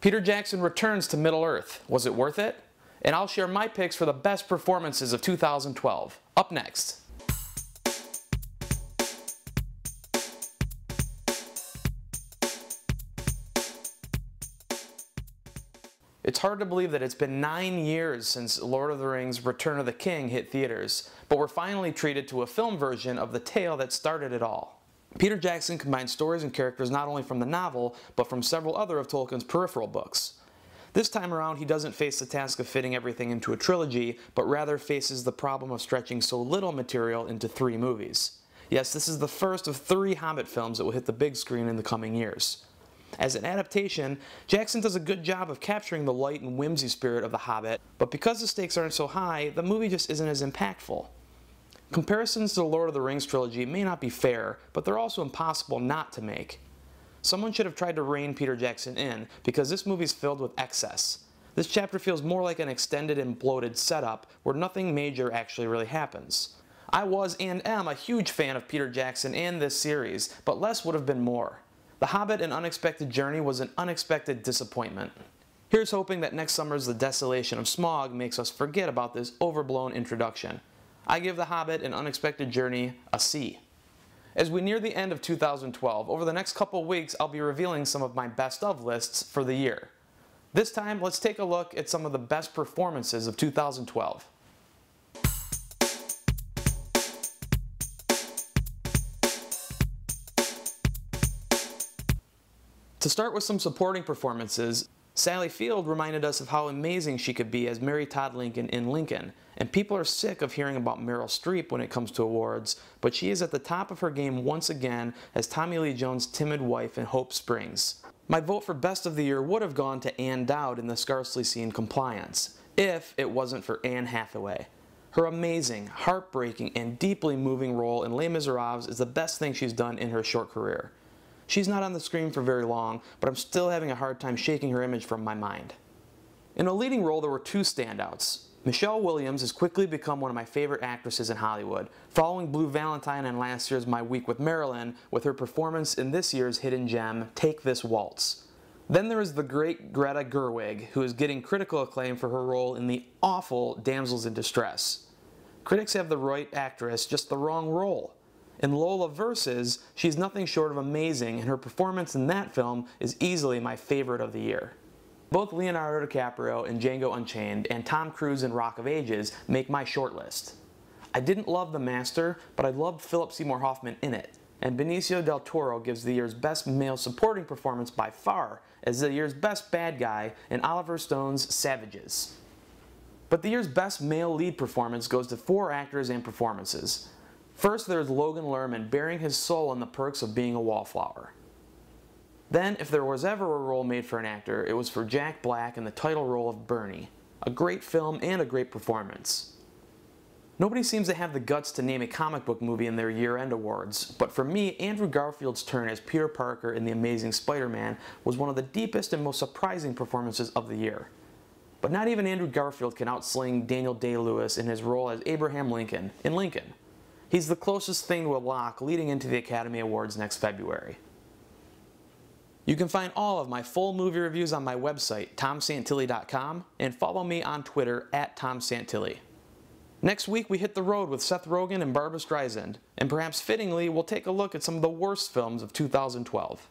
Peter Jackson returns to Middle-earth. Was it worth it? And I'll share my picks for the best performances of 2012. Up next. It's hard to believe that it's been 9 years since Lord of the Rings: Return of the King hit theaters, but we're finally treated to a film version of the tale that started it all. Peter Jackson combined stories and characters not only from the novel, but from several other of Tolkien's peripheral books. This time around, he doesn't face the task of fitting everything into a trilogy, but rather faces the problem of stretching so little material into 3 movies. Yes, this is the first of 3 Hobbit films that will hit the big screen in the coming years. As an adaptation, Jackson does a good job of capturing the light and whimsy spirit of The Hobbit, but because the stakes aren't so high, the movie just isn't as impactful. Comparisons to the Lord of the Rings trilogy may not be fair, but they're also impossible not to make. Someone should have tried to rein Peter Jackson in, because this movie's filled with excess. This chapter feels more like an extended and bloated setup, where nothing major actually really happens. I was and am a huge fan of Peter Jackson and this series, but less would have been more. The Hobbit: An Unexpected Journey was an unexpected disappointment. Here's hoping that next summer's The Desolation of Smaug makes us forget about this overblown introduction. I give The Hobbit: An Unexpected Journey a C. As we near the end of 2012, over the next couple weeks I'll be revealing some of my best of lists for the year. This time, let's take a look at some of the best performances of 2012. To start with some supporting performances, Sally Field reminded us of how amazing she could be as Mary Todd Lincoln in Lincoln, and people are sick of hearing about Meryl Streep when it comes to awards, but she is at the top of her game once again as Tommy Lee Jones' timid wife in Hope Springs. My vote for Best of the Year would have gone to Ann Dowd in the scarcely seen Compliance, if it wasn't for Anne Hathaway. Her amazing, heartbreaking, and deeply moving role in Les Miserables is the best thing she's done in her short career. She's not on the screen for very long, but I'm still having a hard time shaking her image from my mind. In a leading role, there were 2 standouts. Michelle Williams has quickly become one of my favorite actresses in Hollywood, following Blue Valentine and last year's My Week with Marilyn with her performance in this year's hidden gem, Take This Waltz. Then there is the great Greta Gerwig, who is getting critical acclaim for her role in the awful Damsels in Distress. Critics have the right actress, just the wrong role. In Lola Versus, she's nothing short of amazing, and her performance in that film is easily my favorite of the year. Both Leonardo DiCaprio in Django Unchained and Tom Cruise in Rock of Ages make my shortlist. I didn't love The Master, but I loved Philip Seymour Hoffman in it, and Benicio del Toro gives the year's best male supporting performance by far as the year's best bad guy in Oliver Stone's Savages. But the year's best male lead performance goes to 4 actors and performances. First, there's Logan Lerman bearing his soul in The Perks of Being a Wallflower. Then, if there was ever a role made for an actor, it was for Jack Black in the title role of Bernie. A great film and a great performance. Nobody seems to have the guts to name a comic book movie in their year-end awards, but for me, Andrew Garfield's turn as Peter Parker in The Amazing Spider-Man was one of the deepest and most surprising performances of the year. But not even Andrew Garfield can outsling Daniel Day-Lewis in his role as Abraham Lincoln in Lincoln. He's the closest thing to a lock leading into the Academy Awards next February. You can find all of my full movie reviews on my website, tomsantilli.com, and follow me on Twitter @TomSantilli. Next week we hit the road with Seth Rogen and Barbra Streisand, and perhaps fittingly we'll take a look at some of the worst films of 2012.